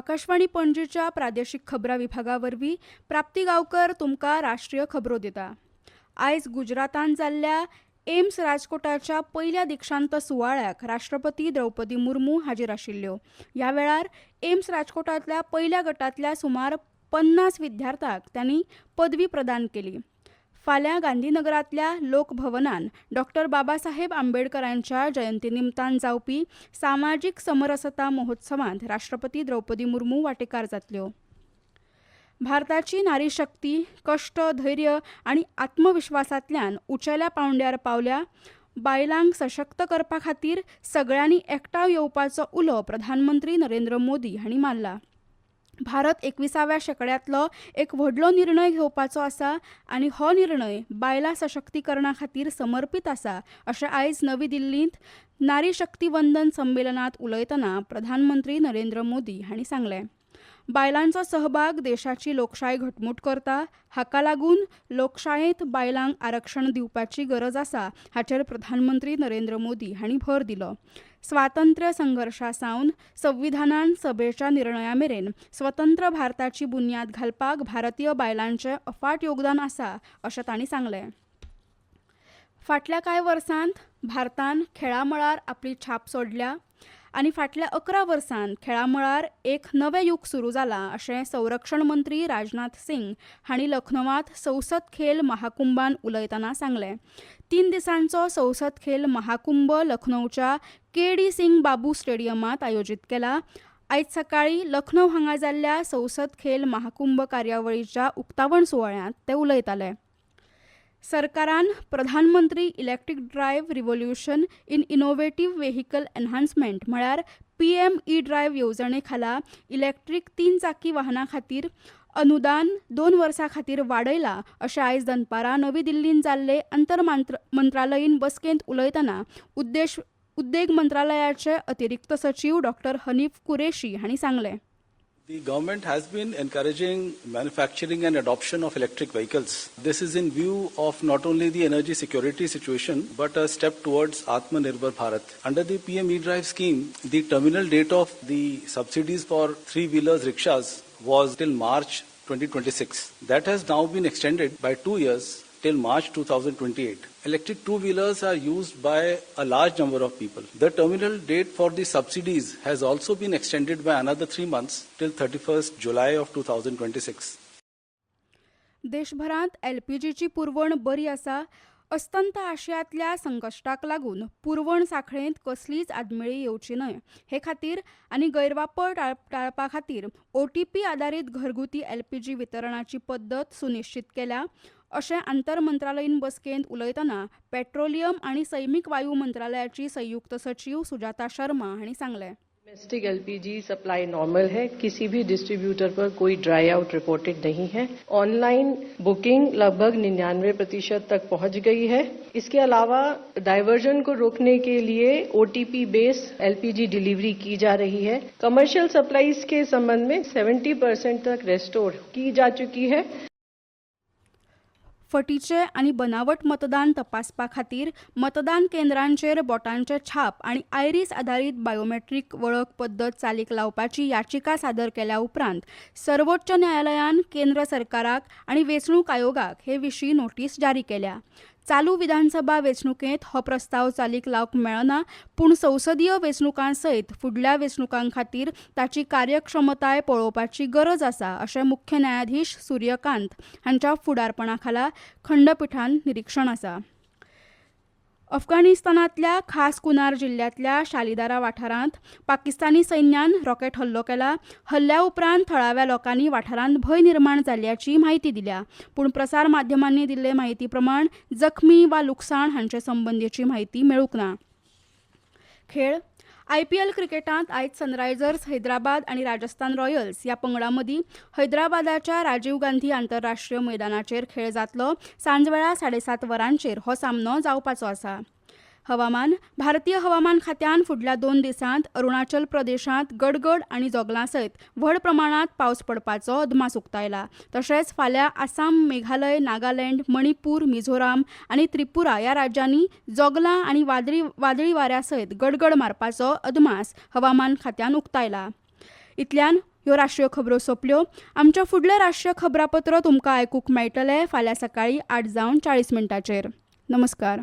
आकाशवाणी पणजीच्या प्रादेशीक खबरां विभागावरवीं प्राप्ती गांवकर तुमकां राष्ट्रीय खबरो दिता। आयज गुजरातांत जाल्ल्या एम्स राजकोटाच्या पयल्या दीक्षांत सुवाळ्याक राष्ट्रपती द्रौपदी मुर्मू हाजीर आशिल्ल्यो। ह्या वेळार एम्स राजकोटांतल्या पयल्या गटांतल्या सुमार 50 विद्यार्थ्यांक त्यांनी पदवी प्रदान केली। फाल्यां गांधीनगरांतल्या लोकभवनांत डॉ. बाबासाहेब आंबेडकरांच्या जयंती निमतान जावपी सामाजीक समरसता महोत्सवांत राष्ट्रपती द्रौपदी मुर्मू वांटेकार जातल्यो। भारताची नारी शक्ती कष्ट, धैर्य आनी आत्मविश्वासांतल्यान उंचेल्या पांवड्यार पावल्या। बायलांक सशक्त करपा खातीर सगळ्यांनी एकठांय येवपाचो उलो प्रधानमंत्री नरेंद्र मोदी हांणी मारला। भारत 21व्या शेंकड्यांतलो एक व्हडलो निर्णय घेवपाचो आसा आनी हो निर्णय बायलां सशक्तीकरणा खातीर समर्पीत आसा अशें आयज नवी दिल्लींत नारी शक्ती वंदन संमेलनांत उलयतना प्रधानमंत्री नरेंद्र मोदी हांणी सांगलें। बायलांचो सहभाग देशाची लोकशाय घटमूट करता, हाका लागून लोकशायेंत बायलांक आरक्षण दिवपाची गरज आसा हाचेर प्रधानमंत्री नरेंद्र मोदी हांणी भर दिलो। स्वातंत्र्य संघर्शा सावन संविधानान सभेच्या निर्णया मेरेन स्वतंत्र भारताची बुन्याद घालपाक भारतीय बायलांचें अफाट योगदान आसा अशें तांणी सांगलें। फाटल्या कांय वर्सांत भारतान खेळां मळार आपली छाप सोडल्या आनी फाटल्या 11 वर्सांत खेळां मळार एक नवें युग सुरू जालां अशें संरक्षण मंत्री राजनाथ सिंग हांणी लखनौत संसद खेल महाकुंभांत उलयतना सांगलें। 3 दिसांचो संसद खेल महाकुंभ लखनौच्या के.डी. सिंग बाबू स्टेडियमांत आयोजीत केला। आयज सकाळीं लखनौ हांगा जाल्ल्या संसद खेल महाकुंभ कार्यावळीच्या उक्तावण सुवाळ्यांत ते उलयताले। सरकारान प्रधानमंत्री electric drive revolution in innovative vehicle enhancement म्हळ्यार PME ड्रायव्ह येवजणे खाला इलेक्ट्रीक 3 चाकी वाहनां खातीर अनुदान 2 वर्सां खातीर वाडयला अशें आयज दनपारां नवी दिल्लींत जाल्ले आंतर मंत्रालयीन बसकेंत उलयतना उद्देग मंत्रालयाचे अतिरिक्त सचिव डॉ. हनीफ कुरेशी हांणी सांगलें। The government has been encouraging manufacturing and adoption of electric vehicles. This is in view of not only the energy security situation, but a step towards Atmanirbhar Bharat. Under the PM E-Drive scheme, the terminal date of the subsidies for three-wheelers rickshaws was till March 2026. That has now been extended by 2 years till March 2028. Electric two-wheelers are used by a large number of people. The terminal date for the subsidies has also been extended by another 3 months till 31st July of 2026. देशभरांत LPGची पुरवण बरी आसा। अस्तंत आशियांतल्या संकश्टाक लागून पुरवण साखळेंत कसलीच आडमेळी येवची न्हय हे खातीर आनी गैरवापर टाळपा खातीर OTP आदारीत घरगुती LPG वितरणाची पद्दत सुनिश्चित केल्या अशें आंतर मंत्रालयीन बसकेंत उलयतना पेट्रोलियम आनी सैमीक वायू मंत्रालयाची संयुक्त सचिव सुजाता शर्मा हांणी सांगलें। डोमेस्टिक LPG सप्लाई नॉर्मल है, किसी भी डिस्ट्रीब्यूटर पर कोई ड्राई आउट रिपोर्टेड नहीं है। ऑनलाइन बुकिंग लगभग 99% तक पहुंच गई है। इसके अलावा डायवर्जन को रोकने के लिए OTP बेस्ड LPG डिलीवरी की जा रही है। कमर्शियल सप्लाईज के संबंध में 70% तक रेस्टोर की जा चुकी है। फटीचे आनी बनावट मतदान तपासपा खातीर मतदान केंद्रांचेर बोटांचे छाप आनी आयरीस आधारीत बायोमेट्रीक वळख पद्दत चालीक लावपाची याचिका सादर केल्या उपरांत सर्वोच्च न्यायालयान केंद्र सरकाराक आनी वेंचणूक आयोगाक हे विशीं नोटीस जारी केल्या। चालू विधानसभा वेंचणुकेंत हो प्रस्ताव चालीक लावंक मेळना, पूण संसदीय वेंचणुकां सयत फुडल्या वेंचणुकां खातीर ताची कार्यक्षमताय पळोवपाची गरज आसा अशें मुख्य न्यायाधीश सूर्यकांत हांच्या फुडारपणा खाला खंडपीठान निरीक्षण आसा। अफगाणिस्तानांतल्या खास कुनार जिल्ल्यांतल्या शालिदारा वाठारांत पाकिस्तानी सैन्यान रॉकेट हल्लो केला। हल्ल्या उपरांत थळाव्या लोकांनी वाठारांत भंय निर्माण जाल्ल्याची म्हायती दिल्या, पूण प्रसार माध्यमांनी दिल्ले म्हायती प्रमाण जखमी वा लुकसाण हांचे संबंदीची म्हायती मेळूंक ना। खेळ IPL क्रिकेटांत आयज सनरायझर्स हैदराबाद आनी राजस्थान रॉयल्स ह्या पंगडां मदीं हैदराबादाच्या राजीव गांधी आंतरराष्ट्रीय मैदानाचेर खेळ जातलो। सांजवेळा 7:30 वरांचेर हो सामनो जावपाचो आसा। हवामान भारतीय हवामान खात्यान फुडल्या 2 दिसांत अरुणाचल प्रदेशांत गडगड आनी जोगलां सयत व्हड प्रमाणांत पावस पडपाचो अदमास उक्तायला। तशेंच फाल्यां आसाम, मेघालय, नागालँड, मणिपूर, मिझोराम आनी त्रिपुरा ह्या राज्यांनी जोगलां आनी वादळी वाऱ्या सयत गडगड मारपाचो अदमास हवामान खात्यान उक्तायला। इतल्यान ह्यो राष्ट्रीय खबरो सोंपल्यो. आमच्या फुडले राष्ट्रीय खबरापत्र तुमकां आयकूंक मेळटलें फाल्यां सकाळीं 8:40 नमस्कार.